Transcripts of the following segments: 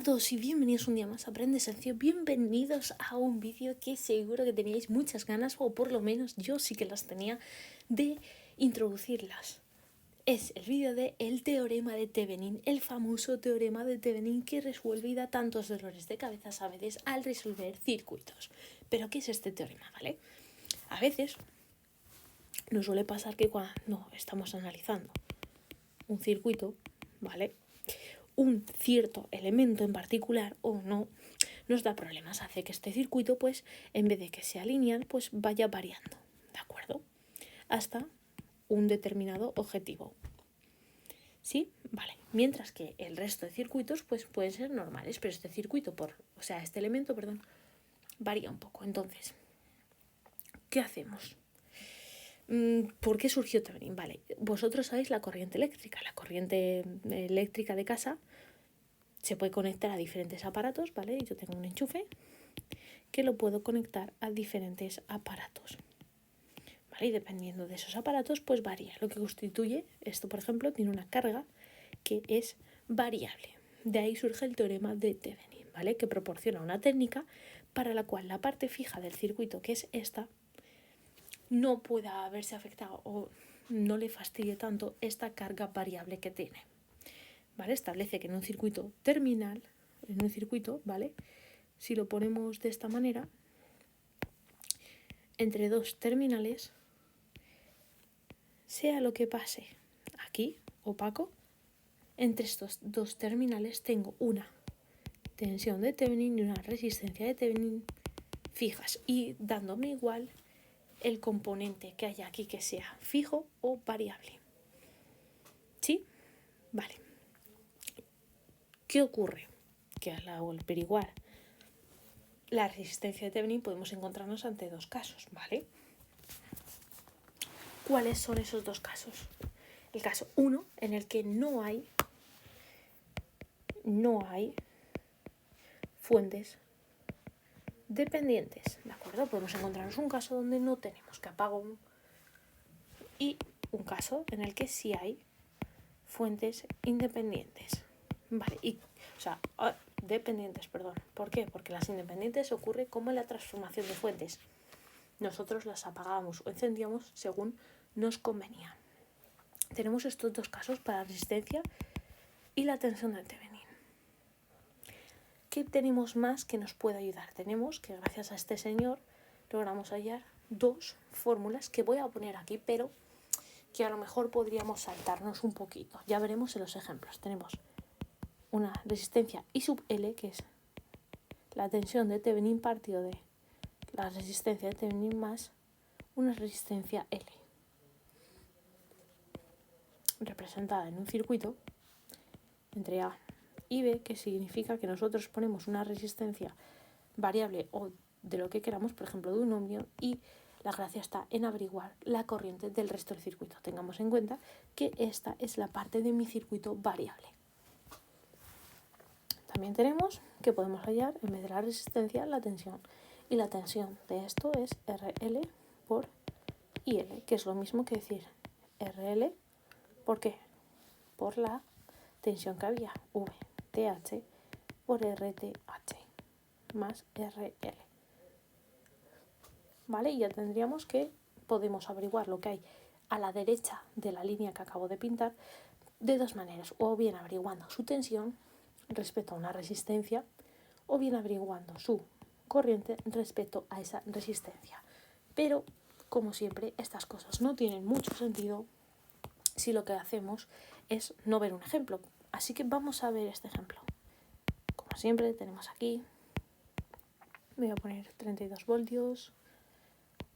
todos y bienvenidos un día más a Aprende Sencillo. Bienvenidos a un vídeo que seguro que teníais muchas ganas, o por lo menos yo sí que las tenía, de introducirlas. Es el vídeo de el teorema de Thevenin, el famoso teorema de Thevenin que resuelve y da tantos dolores de cabeza a veces al resolver circuitos. Pero ¿qué es este teorema, vale? A veces nos suele pasar que cuando estamos analizando un circuito, ¿vale?, un cierto elemento en particular o no, nos da problemas, hace que este circuito, pues, en vez de que sea lineal, pues vaya variando, ¿de acuerdo? Hasta un determinado objetivo. ¿Sí? Vale. Mientras que el resto de circuitos, pues, pueden ser normales, pero este elemento, varía un poco. Entonces, ¿qué hacemos? ¿Por qué surgió Thevenin? Vale, vosotros sabéis la corriente eléctrica. La corriente eléctrica de casa se puede conectar a diferentes aparatos, ¿vale? Yo tengo un enchufe que lo puedo conectar a diferentes aparatos, ¿vale? Y dependiendo de esos aparatos, pues varía. Lo que constituye esto, por ejemplo, tiene una carga que es variable. De ahí surge el teorema de Thevenin, ¿vale? Que proporciona una técnica para la cual la parte fija del circuito, que es esta, no pueda verse afectado o no le fastidie tanto esta carga variable que tiene, ¿vale? Establece que en un circuito terminal, ¿vale?, si lo ponemos de esta manera, entre dos terminales, sea lo que pase aquí, opaco, entre estos dos terminales tengo una tensión de Thevenin y una resistencia de Thevenin fijas, y dándome igual el componente que haya aquí que sea fijo o variable. ¿Sí? Vale. ¿Qué ocurre? Que al averiguar la resistencia de Thevenin podemos encontrarnos ante dos casos, ¿vale? ¿Cuáles son esos dos casos? El caso 1, en el que no hay fuentes dependientes, ¿de acuerdo? Podemos encontrarnos un caso donde no tenemos que apagón y un caso en el que sí hay fuentes independientes, ¿vale? Dependientes. ¿Por qué? Porque las independientes ocurre como en la transformación de fuentes. Nosotros las apagábamos o encendíamos según nos convenía. Tenemos estos dos casos para la resistencia y la tensión de Thevenin. ¿Qué tenemos más que nos puede ayudar? Tenemos que, gracias a este señor, logramos hallar dos fórmulas que voy a poner aquí, pero que a lo mejor podríamos saltarnos un poquito. Ya veremos en los ejemplos. Tenemos una resistencia I sub L, que es la tensión de Thevenin partido de la resistencia de Thevenin más una resistencia L, representada en un circuito entre A y B, que significa que nosotros ponemos una resistencia variable o de lo que queramos, por ejemplo de un ohmio, y la gracia está en averiguar la corriente del resto del circuito. Tengamos en cuenta que esta es la parte de mi circuito variable. También tenemos que podemos hallar, en vez de la resistencia, la tensión. Y la tensión de esto es RL por IL, que es lo mismo que decir RL, ¿por qué? Por la tensión que había, VTH por RTH más RL. ¿Vale? Y ya tendríamos que podemos averiguar lo que hay a la derecha de la línea que acabo de pintar de dos maneras, o bien averiguando su tensión respecto a una resistencia, o bien averiguando su corriente respecto a esa resistencia. Pero, como siempre, estas cosas no tienen mucho sentido si lo que hacemos es no ver un ejemplo. Así que vamos a ver este ejemplo. Como siempre, tenemos aquí, voy a poner 32 voltios,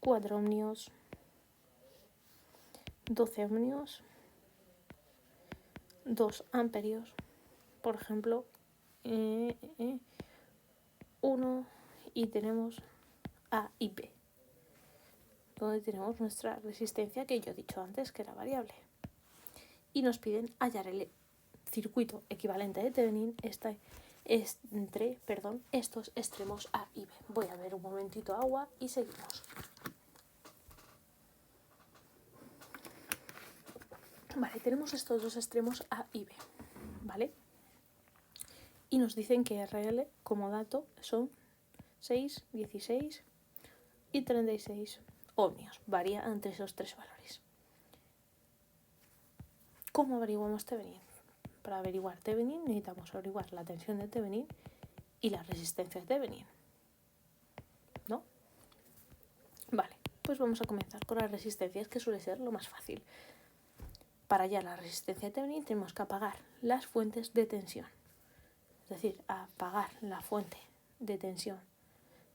4 ohmios, 12 ohmios, 2 amperios, por ejemplo, 1, y tenemos A y B, donde tenemos nuestra resistencia que yo he dicho antes que era variable. Y nos piden hallar el circuito equivalente de Thevenin entre estos extremos A y B. Voy a ver un momentito agua y seguimos. Vale, tenemos estos dos extremos A y B, ¿vale? y nos dicen que RL como dato son 6, 16 y 36 ohmios. Varía entre esos tres valores. ¿Cómo averiguamos Thevenin? Para averiguar Thevenin necesitamos averiguar la tensión de Thevenin y la resistencia de Thevenin, ¿no? Vale, pues vamos a comenzar con las resistencias, que suele ser lo más fácil. Para hallar la resistencia de Thevenin tenemos que apagar las fuentes de tensión. Es decir, apagar la fuente de tensión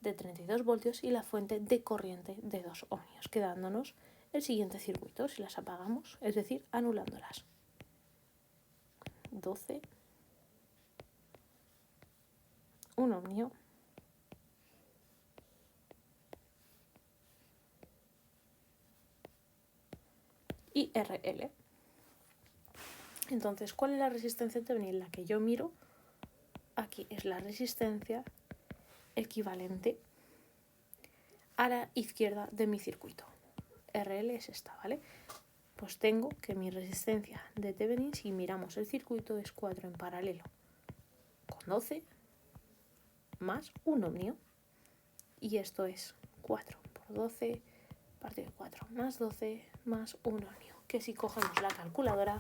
de 32 voltios y la fuente de corriente de 2 ohmios, quedándonos el siguiente circuito si las apagamos, es decir, anulándolas. 12, 1 ohmio, y RL. Entonces, ¿cuál es la resistencia de Thevenin? La que yo miro aquí es la resistencia equivalente a la izquierda de mi circuito. RL es esta, ¿vale? Pues tengo que mi resistencia de Thevenin, si miramos el circuito, es 4 en paralelo, con 12 más 1 ohmio. Y esto es 4 por 12 partido de 4 más 12 más 1 ohmio. Que si cogemos la calculadora,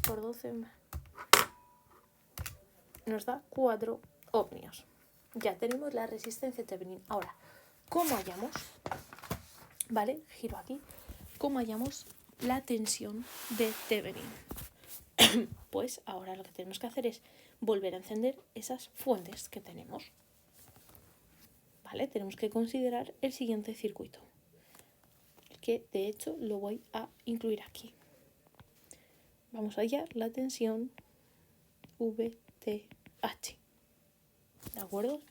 por 12 nos da 4 ohmios. Ya tenemos la resistencia de Thevenin. Ahora, ¿cómo hallamos? ¿Vale? Giro aquí. ¿Cómo hallamos la tensión de Thevenin? Pues ahora lo que tenemos que hacer es volver a encender esas fuentes que tenemos. ¿Vale? Tenemos que considerar el siguiente circuito, que de hecho lo voy a incluir aquí. Vamos a hallar la tensión VTH. ¿De acuerdo?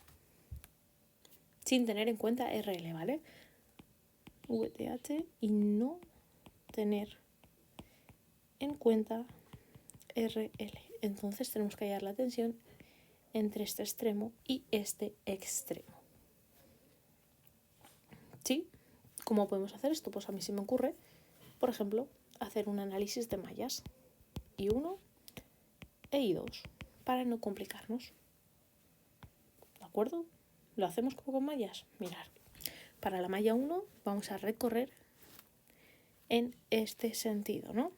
Sin tener en cuenta RL, ¿vale? VTH y no tener en cuenta RL. Entonces tenemos que hallar la tensión entre este extremo y este extremo. ¿Sí? ¿Cómo podemos hacer esto? Pues a mí se me ocurre, por ejemplo, hacer un análisis de mallas I1 e I2 para no complicarnos. ¿De acuerdo? ¿Lo hacemos como con mallas? Mirad, para la malla 1 vamos a recorrer en este sentido, ¿no?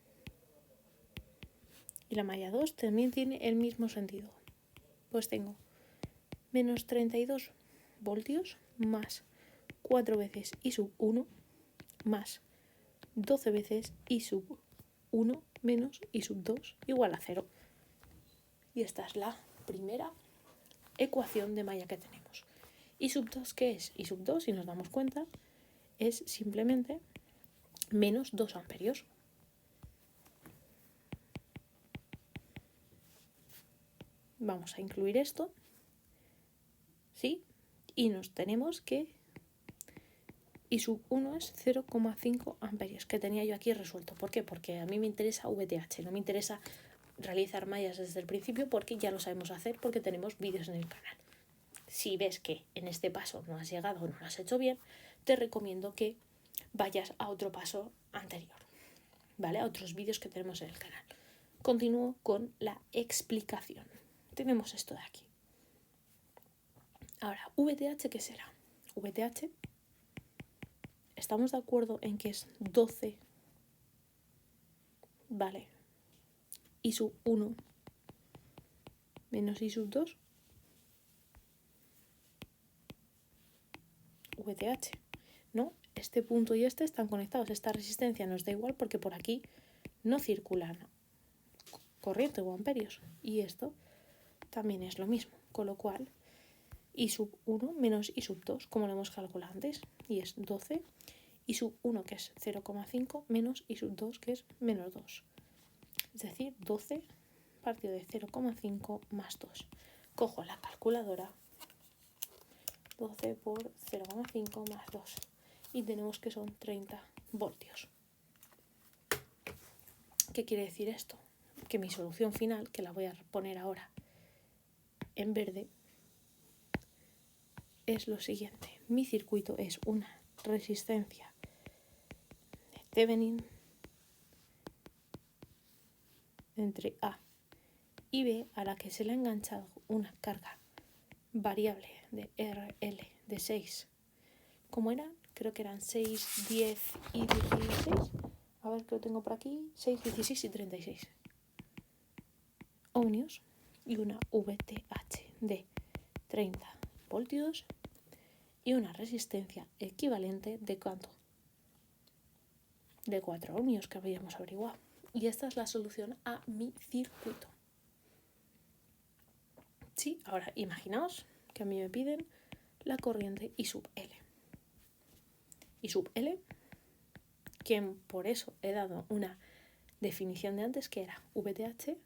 Y la malla 2 también tiene el mismo sentido. Pues tengo menos 32 voltios más 4 veces I sub 1 más 12 veces I sub 1 menos I sub 2 igual a 0. Y esta es la primera ecuación de malla que tenemos. I sub 2, ¿qué es? I sub 2, si nos damos cuenta, es simplemente menos 2 amperios. Vamos a incluir esto, ¿sí? Y nos tenemos que I sub 1 es 0,5 amperios, que tenía yo aquí resuelto. ¿Por qué? Porque a mí me interesa VTH, no me interesa realizar mallas desde el principio, porque ya lo sabemos hacer, porque tenemos vídeos en el canal. Si ves que en este paso no has llegado o no lo has hecho bien, te recomiendo que vayas a otro paso anterior, ¿vale? A otros vídeos que tenemos en el canal. Continúo con la explicación. Tenemos esto de aquí. Ahora, VTH, ¿qué será? VTH, ¿estamos de acuerdo en que es 12, ¿vale? I sub 1 menos I sub 2. VTH, ¿no? Este punto y este están conectados. Esta resistencia nos da igual porque por aquí no circulan corriente o amperios. Y esto también es lo mismo. Con lo cual, I sub 1 menos I sub 2, como lo hemos calculado antes. Y es 12. I sub 1, que es 0,5, menos I sub 2, que es menos 2. Es decir, 12 partido de 0,5 más 2. Cojo la calculadora. 12 por 0,5 más 2. Y tenemos que son 30 voltios. ¿Qué quiere decir esto? Que mi solución final, que la voy a poner ahora en verde, es lo siguiente. Mi circuito es una resistencia de Thevenin entre A y B a la que se le ha enganchado una carga variable de RL de 6. ¿Cómo eran? Creo que eran 6, 10 y 16. A ver que lo tengo por aquí. 6, 16 y 36 ohmios y una VTH de 30 voltios y una resistencia equivalente de ¿cuánto? De 4 ohmios que habíamos averiguado. Y esta es la solución a mi circuito. Sí, ahora imaginaos que a mí me piden la corriente I sub L. I sub L, que por eso he dado una definición de antes que era VTH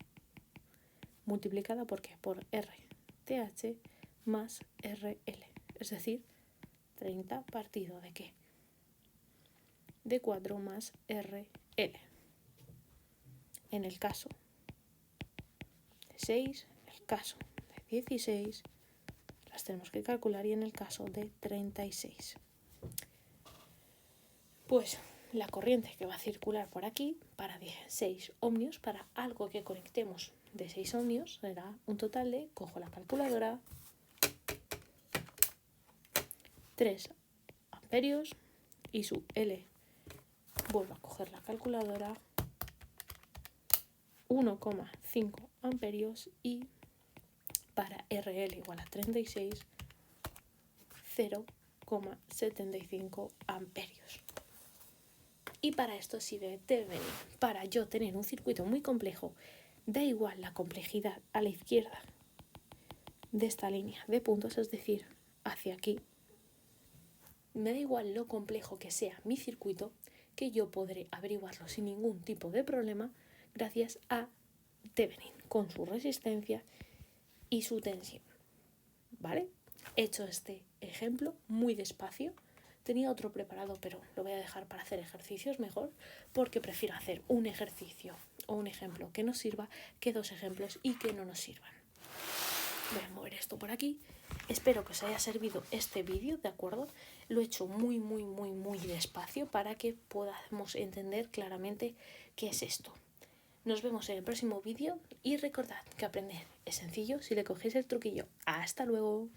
multiplicada ¿por qué? Por RTH más RL. Es decir, 30 partido ¿de qué? De 4 más RL. En el caso de 6, en el caso de 16, las tenemos que calcular y en el caso de 36. Pues la corriente que va a circular por aquí para 6 ohmios, para algo que conectemos de 6 ohmios, será un total de, cojo la calculadora, 3 amperios y sub L, vuelvo a coger la calculadora, 1,5 amperios y para RL igual a 36, 0,75 amperios. Y para esto sirve Thevenin. Para yo tener un circuito muy complejo, da igual la complejidad a la izquierda de esta línea de puntos, es decir, hacia aquí. Me da igual lo complejo que sea mi circuito, que yo podré averiguarlo sin ningún tipo de problema gracias a Thevenin, con su resistencia y su tensión. ¿Vale? He hecho este ejemplo muy despacio. Tenía otro preparado, pero lo voy a dejar para hacer ejercicios mejor, porque prefiero hacer un ejercicio o un ejemplo que nos sirva que 2 ejemplos y que no nos sirvan. Voy a mover esto por aquí. Espero que os haya servido este vídeo, ¿de acuerdo? Lo he hecho muy despacio para que podamos entender claramente qué es esto. Nos vemos en el próximo vídeo y recordad que aprender es sencillo si le cogéis el truquillo. ¡Hasta luego!